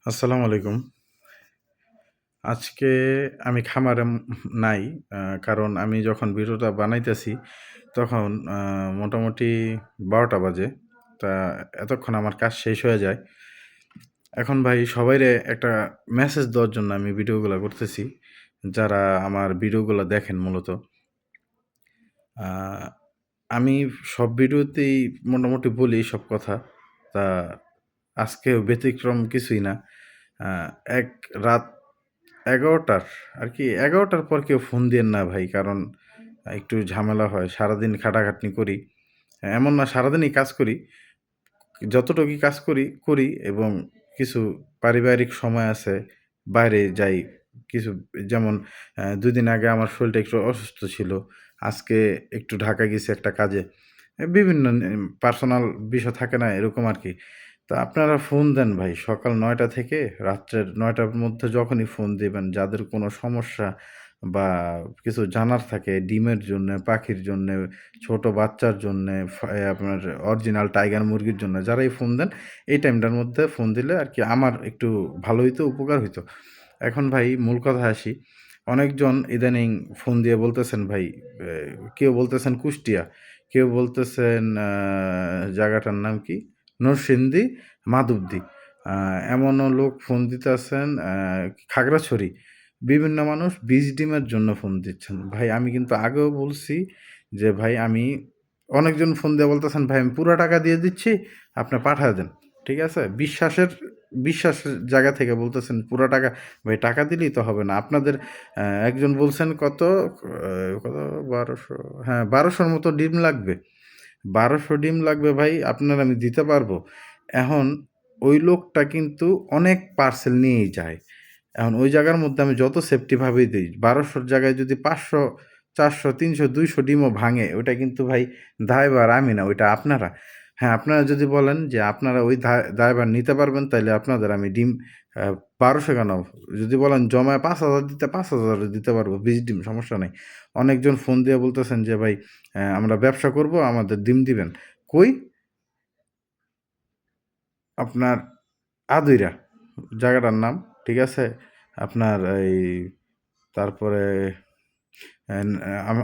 আসসালামু আলাইকুম। আজকে আমি খামারে নাই। কারণ আমি যখন ভিডিওটা বানাইতেছি তখন মোটামুটি ১২টা বাজে। তা এতক্ষণ আমার কাজ শেষ হয়ে যায়। এখন ভাই সবাইরে একটা মেসেজ দেওয়ার জন্য আমি ভিডিওগুলা করতেছি। যারা আমার ভিডিওগুলা দেখেন মূলত। আ আমি সব ভিডিওতেই মোটামুটি বলি সব কথা। তা আজকেও ব্যতিক্রম কিছুই না। আ এক রাত ১১টার আরকি ১১টার পর কেউ ফোন দিয়েন না ভাই। কারণ একটু ঝামেলা হয়। সারাদিন খাটাখাটনি করি। এমন না সারাদিনই কাজ করি। যতটুকুই কাজ করি, করি এবং কিছু পারিবারিক সময় আছে, বাইরে যাই। কিছু যেমন ২ দিন আগে আমার শরীরটা একটু অসুস্থ ছিল। আজকে একটু ঢাকা গেছি একটা কাজে। বিভিন্ন পার্সোনাল বিষয় থাকে না? এরকম আরকি। তো আপনারা ফোন দেন ভাই সকাল ৯টা থেকে রাত্রের ৯টার মধ্যে যখনই ফোন দিবেন, যাদের কোনো সমস্যা বা কিছু জানার থাকে ডিমের জন্যে, পাখির জন্যে, ছোট বাচ্চার জন্যে, আপনার অরিজিনাল টাইগার মুরগির জন্য যারাই ফোন দেন, এই টাইমটার মধ্যে ফোন দিলে আরকি আমার একটু ভালো হইতো, উপকার হইতো। এখন ভাই মূল কথায় আসি। অনেকজন ইদানিং ফোন দিয়ে বলতেছেন ভাই, এ কেউ বলতেছেন কুষ্টিয়া, কেউ বলতেছেন জায়গাটার নাম কি? নরসিংদী, মাধবদী। আ এমনও লোক ফোন দিতেছেন খাগড়াছড়ি। বিভিন্ন মানুষ বীজ ডিমের জন্য ফোন দিচ্ছেন। ভাই আমি কিন্তু আগেও বলছি যে ভাই আমি অনেকজন ফোন দিয়ে বলতেছেন, "ভাই আমি পুরা টাকা দিয়ে দিচ্ছি, আপনি পাঠায় দেন।" ঠিক আছে? বিশ্বাসের জায়গা থেকে বলতেছেন পুরা টাকা, ভাই টাকা দিলেই তো হবে না। আপনাদের একজন বলছেন কত, কত ১২০০, হ্যাঁ ১২০০ র মতো ডিম লাগবে। ১২০০ ডিম লাগবে ভাই, আপনার আমি দিতে পারবো। এখন ওই লোকটা কিন্তু অনেক পার্সেল নিয়েই যায়। এখন ওই জায়গার মধ্যে আমি যত সেফটি ভাবেই দেই, ১২০০ র জায়গায় যদি ৫০০, ৪০০, ৩০০, ২০০ ডিমও ভাঙে, ওইটা কিন্তু ভাই দায়ভার আমি না, ওইটা আপনারা। হ্যাঁ, আপনারা যদি বলেন যে আপনারা ওই দায়ভার নিতে পারবেন, তাইলে আপনাদের আমি ডিম ১২০০ কেন? যদি বলেন জমায় ৫,০০০ দিতে, ৫,০০০ ও দিতে পারবো, ২০ ডিম সমস্যা নাই। অনেকজন ফোন দিয়ে বলতেছেন যে, "ভাই আমরা ব্যবসা করব, আমাদের ডিম দিবেন।" কই? আপনার আদুইরা জায়গাটার নাম, ঠিক আছে? আপনার এই তারপরে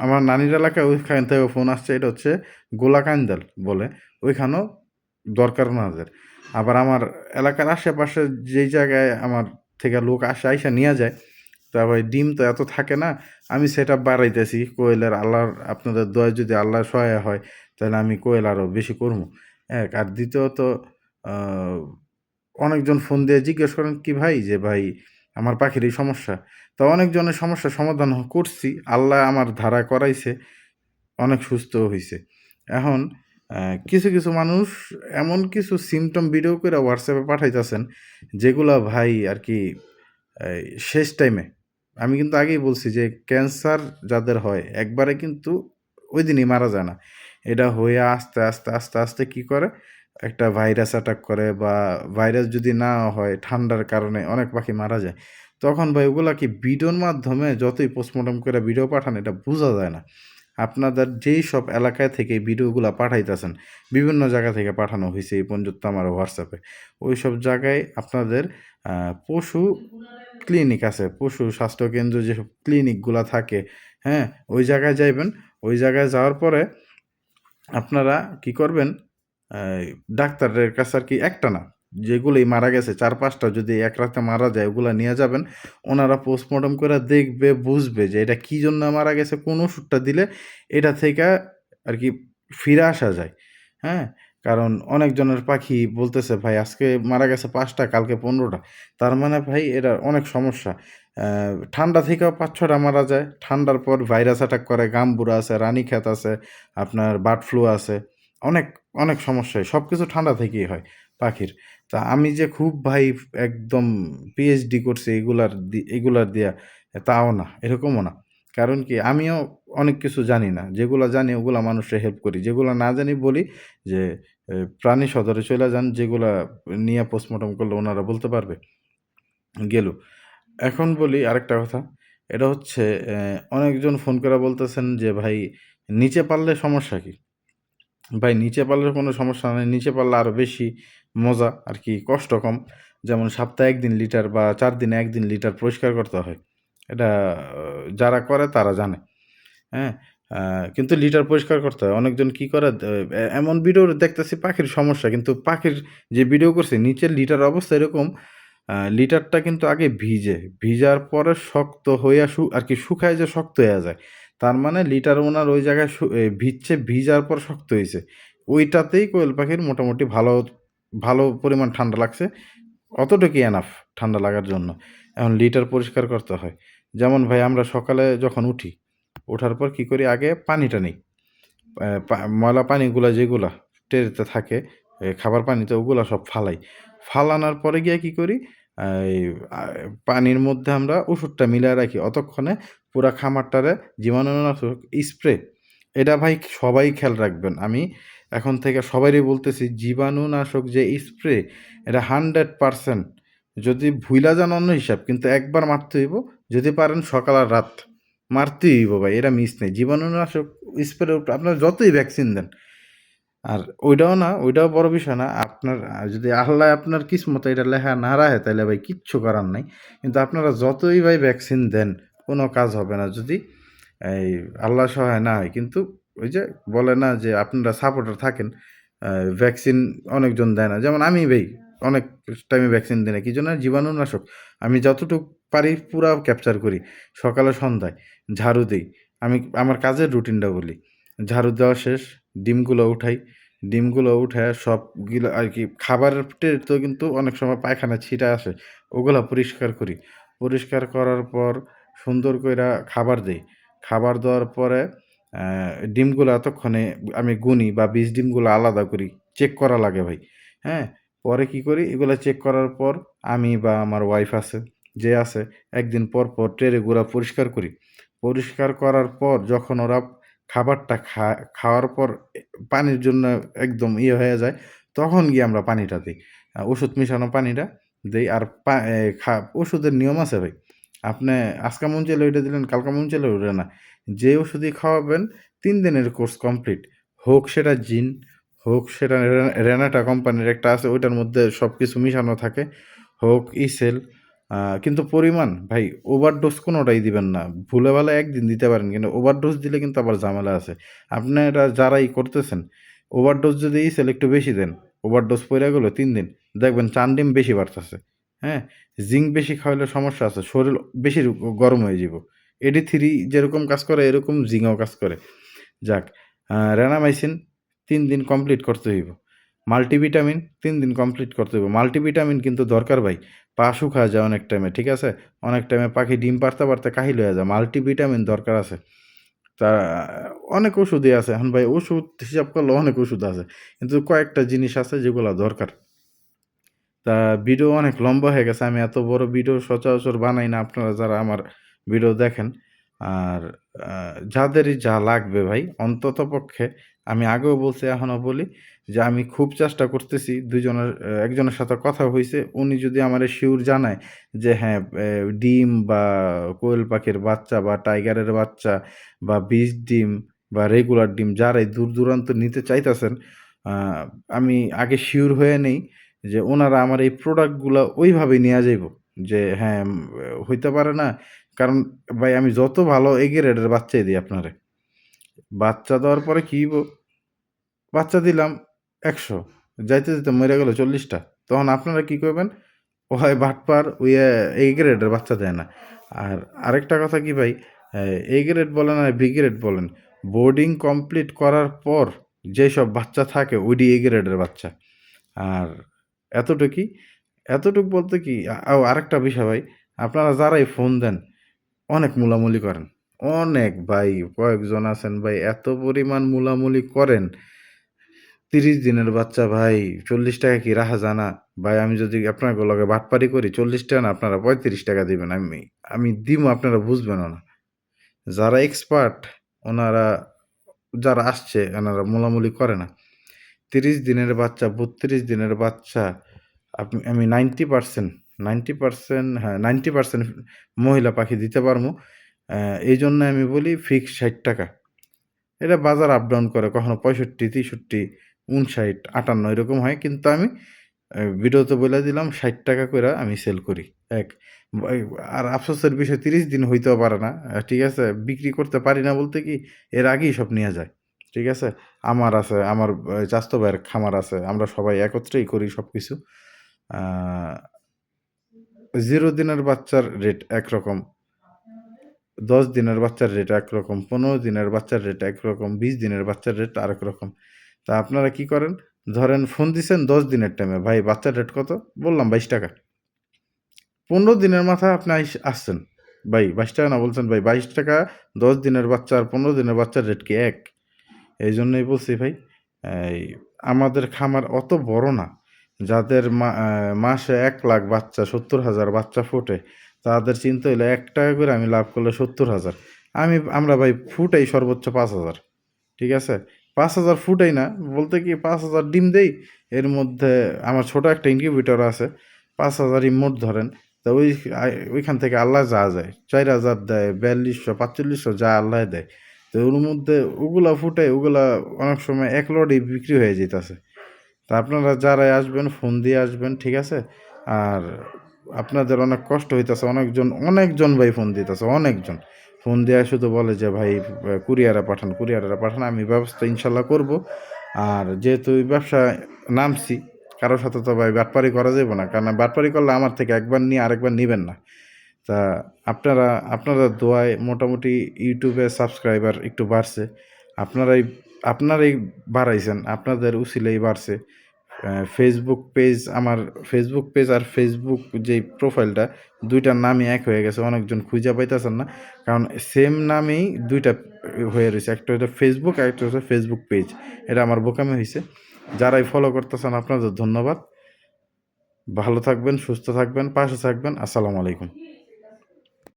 আমার নানির এলাকায় ওইখান থেকে ফোন আসছে, এটা হচ্ছে গোলাকান্দাল বলে। ওইখানেও দরকার ওনাদের। আবার আমার এলাকার আশেপাশে যেই জায়গায় আমার থেকে লোক আসে আইসা নিয়া যায়, তা ভাই ডিম তো এত থাকে না। আমি সেটআপ বাড়াইতেছি কোয়েলের, আল্লাহর আপনাদের দয়ায় যদি আল্লাহ সহায় হয়, তাহলে আমি কোয়েল আরও বেশি করবো। এক আর দ্বিতীয়ত আ অনেকজন ফোন দিয়ে জিজ্ঞেস করেন কি ভাই? যে ভাই আমার পাখির এই সমস্যা। তো অনেকজনের সমস্যার সমাধান করছি। আল্লাহ আমার ধারা করাইছে। অনেক সুস্থও হইছে। এখন আ কিছু মানুষ এমন কিছু সিম্পটম ভিডিও কইরা WhatsApp এ পাঠাইতাছেন, যেগুলা ভাই আরকি এই শেষ টাইমে আমি কিন্তু আগেই বলছি যে ক্যান্সার যাদের হয় একবারে কিন্তু ওইদিনই মারা যায় না। এটা হইয়া আস্তে, আস্তে কি করে? একটা ভাইরাস অ্যাটাক করে বা ভাইরাস যদি না হয় ঠান্ডার কারণে অনেক পাখি মারা যায়। তখন ভাই ওগুলা কি ভিডিওর মাধ্যমে যতই পোস্টমর্টম করে ভিডিও পাঠান এটা বুঝা যায় না। আপনাদের যেই সব এলাকায় থেকে এই ভিডিওগুলা পাঠাইতাছেন, বিভিন্ন জায়গা থেকে পাঠানো হইছে এই পর্যন্ত আমার WhatsApp এ। ওইসব জায়গায় আপনাদের আ পশু ক্লিনিক আছে, পশু স্বাস্থ্যকেন্দ্র যেসব ক্লিনিকগুলা থাকে, হ্যাঁ? ওই জায়গায় যাইবেন। ওই জায়গায় যাওয়ার পরে আপনারা কি করবেন? এই ডাক্তারের কাছে আরকি একটা না, যেগুলোই মারা গেছে ৪-৫ টা যদি এক রাতে মারা যায় ওগুলা নিয়া যাবেন। ওনারা পোস্টমর্টম কইরা দেখবে, বুঝবে যে এটা কি জন্য মারা গেছে, কোন ওষুধটা দিলে এটা থেকে আরকি ফিরে আসা যায়। হ্যাঁ? কারণ অনেকজনের পাখি বলতেছে, "ভাই আজকে মারা গেছে ৫ টা, কালকে ১৫ টা।" তার মানে ভাই এটার অনেক সমস্যা। ঠান্ডা থেকেও ৫-৬ টা মারা যায়। ঠান্ডার পর ভাইরাস অ্যাটাক করে, গাম্বুরা আছে, রানীক্ষেত আছে, আপনার বার্ড ফ্লু আছে। অনেক, অনেক সমস্যা হয়। সবকিছু ঠান্ডা থেকেই হয় পাখির। তা আমি যে খুব ভাই একদম পিএইচডি করছি এগুলার দিয়া, তাও না, এরকমও না। কারণ কি আমিও অনেক কিছু জানি না। যেগুলা জানি ওগুলা মানুষরে হেল্প করি। যেগুলা না জানি বলি যে প্রাণী সদরে চইলা যান, যেগুলা নিয়া পোস্টমর্টম করলে ওনারা বলতে পারবে। গেল। এখন বলি আরেকটা কথা। এটা হচ্ছে অনেকজন ফোন করে বলতেছেন যে, "ভাই নিচে পাললে সমস্যা কি?" ভাই নিচে পাললে কোনো সমস্যা নাই। নিচে পাললে আরো বেশি মজা আরকি, কষ্ট কম। যেমন সপ্তাহে ১ দিন লিটার বা ৪ দিনে ১ দিন লিটার পরিষ্কার করতে হয়। এটা যারা করে তারা জানে। হ্যাঁ? আ কিন্তু লিটার পরিষ্কার করতে হয়। অনেকজন কি করে এমন ভিডিও দেখতেছি পাখির সমস্যা কিন্তু পাখির যে ভিডিও করছে নিচের লিটার অবস্থা এরকম লিটারটা কিন্তু আগে ভিজে। ভিজার পরে শক্ত হইয়া আরকি শুকায় যে শক্ত হইয়া যায়। তার মানে লিটার উনার ওই জায়গায় ভিজছে, ভিজার পর শক্ত হইছে। ওইটাতেই কোয়েল পাখির মোটামুটি ভালো পরিমাণ ঠান্ডা লাগছে। অতটুকুই এনাফ ঠান্ডা লাগার জন্য। এখন লিটার পরিষ্কার করতে হয়। যেমন ভাই আমরা সকালে যখন উঠি, ওঠার পর কি করি আগে পানিটা নেই। ময়লা পানিগুলা যেগুলা ট্রেতে থাকে, খাবার পানিতে ওগুলা সব ফালাই। ফালানোর পরে গিয়ে কি করি? এই আ পানির মধ্যে আমরা ওষুধটা মিলায় রাখি। অতক্ষণে পুরা খামারটারে জীবাণুনাশক স্প্রে, এটা ভাই সবাই খেয়াল রাখবেন। আমি এখন থেকে সবাইরই বলতেছি জীবাণুনাশক যে স্প্রে, এটা 100% যদি ভুইলা যান অন্য হিসাব, কিন্তু একবার মারতে হইব। যদি পারেন সকাল আর রাত। মারতেই হইব ভাই, এটা মিস নেই। জীবাণুনাশক স্প্রে আপনার যতই ভ্যাকসিন দেন। আর ওইটাও না, ওইটাও বড় বিষয় না। আপনার যদি আল্লাহ আপনার কিসমতে এটা লেখা না রাখে তাইলে ভাই কিচ্ছু করার নাই। কিন্তু আপনারা যতই ভাই ভ্যাকসিন দেন, কোনো কাজ হবে না যদি এই আল্লাহর সহায় না হয়। কিন্তু ওই যে বলে না যে আপনারা সাপোর্টার থাকেন, ভ্যাকসিন অনেকজন দেয় না। যেমন আমি ভাই অনেক টাইমে ভ্যাকসিন দিই না। কি জন্য? জীবাণুনাশক। আমি যতটুক পারি পুরা ক্যাপচার করি। সকালে সন্ধ্যায় ঝাড়ু দেই। আমি আমার কাজের রুটিনটা বলি। ঝাড়ু দেওয়া শেষ, ডিমগুলো উঠাই। ডিমগুলো উঠাইয়া সবগুলো আরকি খাবারের ট্রেতেও কিন্তু অনেক সময় পায়খানা ছিটা আসে। ওগুলা পরিষ্কার করি। পরিষ্কার করার পর সুন্দর কইরা খাবার দেই। খাবার দেওয়ার পরে ডিমগুলা এতক্ষণে আমি গুনি বা বীজ ডিমগুলো আলাদা করি। চেক করা লাগে ভাই। হ্যাঁ? পরে কি করি? এগুলা চেক করার পর আমি বা আমার ওয়াইফ আছে, যে আছে, একদিন পর ট্রেগুলা পরিষ্কার করি। পরিষ্কার করার পর যখন ওরা খাবারটা খাওয়ার পর পানির জন্য একদম ইয়ে হয়ে যায়, তখন গিয়ে আমরা পানিটা দেই। ওষুধ মিশানো পানিটা দেই। আর পা এ খা ওষুধের নিয়ম আছে ভাই। আপনে আজকা মন চাইলে ওইটা দিলেন, কালকা মন চাইলে ওইটা না। যে ওষুধই খাওয়াবেন ৩ দিনের কোর্স কমপ্লিট। হোক সেটা জিন, হোক সেটা রেনাটা কোম্পানির একটা আছে ওইটার মধ্যে সবকিছু মিশানো থাকে, হোক ইসেল। কিন্তু পরিমাণ ভাই ওভারডোজ কোনোটাই দিবেন না। ভুলে-ভালে একদিন দিতে পারেন কিন্তু ওভারডোজ দিলে কিন্তু আবার ঝামেলা আছে। আপনারা যারাই করতেছেন, ওভারডোজ যদি ইসেল একটু বেশি দেন, ওভারডোজ পইরা গেল ৩ দিন, দেখবেন চান্ডিম বেশি বাড়তাছে। হ্যাঁ? জিঙ্ক বেশি খাওয়াইলে সমস্যা আছে। শরীর বেশি গরম হয়ে যাইব। AD3 যেরকম কাজ করে এরকম জিঙ্কও কাজ করে। যাক, রানামাইসিন ৩ দিন কমপ্লিট করতে হইব। মাল্টিভিটামিন ৩ দিন কমপ্লিট করতে হইব। মাল্টিভিটামিন কিন্তু দরকার ভাই। পা শুকায় যায় অনেক টাইমে, ঠিক আছে? অনেক টাইমে পাখি ডিম পাড়তে কাহিল হয়ে যায়। মাল্টিভিটামিন দরকার আছে। তা অনেক ওষুধই আছে। এখন ভাই ওষুধ হিসাব করলে অনেক ওষুধ আছে। কিন্তু কয়েকটা জিনিস আছে যেগুলা দরকার। তা ভিডিও অনেক লম্বা হয়ে গেছে। আমি এত বড় ভিডিও সচরাচর বানাই না আপনারা যারা আমার ভিডিও দেখেন। আর আ যাদেরই যা লাগবে ভাই অন্ততপক্ষে আমি আগেও বলছি এখনও বলি যে আমি খুব চেষ্টা করতেছি ২ জনের একজনের সাথে কথা হইছে। উনি যদি আমারে শিওর জানায় যে হ্যাঁ, ডিম বা কোয়েল পাখির বাচ্চা বা টাইগারের বাচ্চা বা বীজ ডিম বা রেগুলার ডিম যারাই দূর-দূরান্ত নিতে চাইতেছেন, আ আমি আগে শিওর হয়ে নেই যে উনারা আমার এই প্রোডাক্টগুলা ওইভাবেই নিয়া যাইব। যে হ্যাঁ, হইতে পারে না। কারণ ভাই আমি যত ভালো A গ্রেডের বাচ্চাই দেই আপনারে। বাচ্চা দেওয়ার পরে কি হইব? বাচ্চা দিলাম ১০০, যাইতে মইরা গেল ৪০ টা। তখন আপনারা কি করবেন? ও হয় বাটপার, A গ্রেডের বাচ্চা দেয় না। আর আরেকটা কথা কি ভাই, A গ্রেড বলেন আর B গ্রেড বলেন, বোর্ডিং কমপ্লিট করার পর যেসব বাচ্চা থাকে ওইডি A গ্রেডের বাচ্চা। আর এতটুকুই। এতটুক বলতে কি আরেকটা বিষয় ভাই, আপনারা যারাই ফোন দেন অনেক মূলামুলি করেন। অনেক ভাই, কয়েকজন আছেন ভাই এত পরিমাণ মূলামুলি করেন। ৩০ দিনের বাচ্চা ভাই ৳৪০ কি রাহা যায় না? ভাই আমি যদি আপনাকে লগে বাটপারি করি ৳৪০ না আপনারা ৳৩৫ দিবেন। আমি দিমু আপনারা বুঝবেনও না। যারা এক্সপার্ট ওনারা যারা আসছে ওনারা মূলামুলি করে না। ৩০ দিনের বাচ্চা, ৩২ দিনের বাচ্চা আমি 90% হ্যাঁ, 90% মহিলা পাখি দিতে পারমু। এইজন্য আমি বলি ফিক্সড ৳৬০। এটা বাজার আপ ডাউন করে। কখনো ৬৫, ৬৩, ৫৯, ৫৮ এরকম হয়। কিন্তু আমি ভিডিওতে বইলা দিলাম ৳৬০ কইরা আমি সেল করি। এক ভাই আর আফসোসের বিষয় ৩০ দিন হইতেও পারে না। ঠিক আছে? বিক্রি করতে পারি না বলতে কি এর আগেই সব নিয়া যায়। ঠিক আছে? আমার আছে, আমার চাচাতো ভাইয়ের খামার আছে। আমরা সবাই একত্রেই করি সবকিছু। আ 0 দিনের বাচ্চার রেট একরকম, ১০ দিনের বাচ্চার রেট একরকম, ১৫ দিনের বাচ্চার রেট একরকম, ২০ দিনের বাচ্চার রেট আরেক রকম। তা আপনারা কি করেন? ধরেন ফোন দিছেন ১০ দিনের টাইমে, "ভাই বাচ্চার রেট কত?" বললাম ৳২২। ১৫ দিনের মাথায় আপনি আসছেন। ভাই ৳২২ না বলছেন, "ভাই ৳২২ ১০ দিনের বাচ্চা আর ১৫ দিনের বাচ্চার রেট কি এক?" এইজন্যই বলছি ভাই, এই আমাদের খামার অত বড় না। যাদের মাসে ১,০০,০০০ বাচ্চা, ৭০,০০০ বাচ্চা ফোটে, তাদের চিন্তা হইলো ৳১ করে আমি লাভ করলে ৭০,০০০। আমরা ভাই ফুটাই সর্বোচ্চ ৫,০০০। ঠিক আছে? ৫,০০০ ফুটাই না, বলতে কি ৫,০০০ ডিম দেই, এর মধ্যে আমার ছোট একটা ইনকিউবেটর আছে। ৫,০০০ ই মোট ধরেন। তো ওইখান থেকে আল্লাহ যা দেয়, ৪,০০০ দেয়, ৪২০০, ৪৫০০ যা আল্লাহ দেয়। তো ওর মধ্যে ওগুলা ফুটাই, ওগুলা অনেক সময় ১ লটেই বিক্রি হয়ে যাইতাছে। তা আপনারা যারাই আসবেন ফোন দিয়ে আসবেন, ঠিক আছে? আর আপনাদের অনেক কষ্ট হইতাছে। অনেকজন ভাই ফোন দিতেছে, অনেকজন। ফোন দিয়া শুধু বলে যে, "ভাই কুরিয়ারে পাঠান।" আমি ব্যবস্থা ইনশাআল্লাহ করব। আর যেহেতু এই ব্যবসায় নামছি, কারো সাথে তো ভাই বাটপারি করা যাইব না। কারণ বাটপারি করলে আমার থেকে একবার নিয়ে আরেকবার নিবেন না। তা আপনাদের দোয়ায় মোটামুটি YouTube এ সাবস্ক্রাইবার একটু বাড়ছে। আপনারাই আপনারাই বাড়াইছেন। আপনাদের উছিলাই বাড়ছে। আমার ফেসবুক পেজ আর ফেসবুক যেই প্রোফাইলটা ২ টার নামই এক হয়ে গেছে। অনেকজন খুঁজা পাইতেছেন না। কারণ সেম নামেই ২ টা হয়ে রইছে। একটা হইলো ফেসবুক, আরেকটা হচ্ছে ফেসবুক পেজ। এটা আমার বোকামি হইছে। যারাই ফলো করতেছেন আপনাদের ধন্যবাদ। ভালো থাকবেন, সুস্থ থাকবেন, পাশে থাকবেন। আসসালামু আলাইকুম।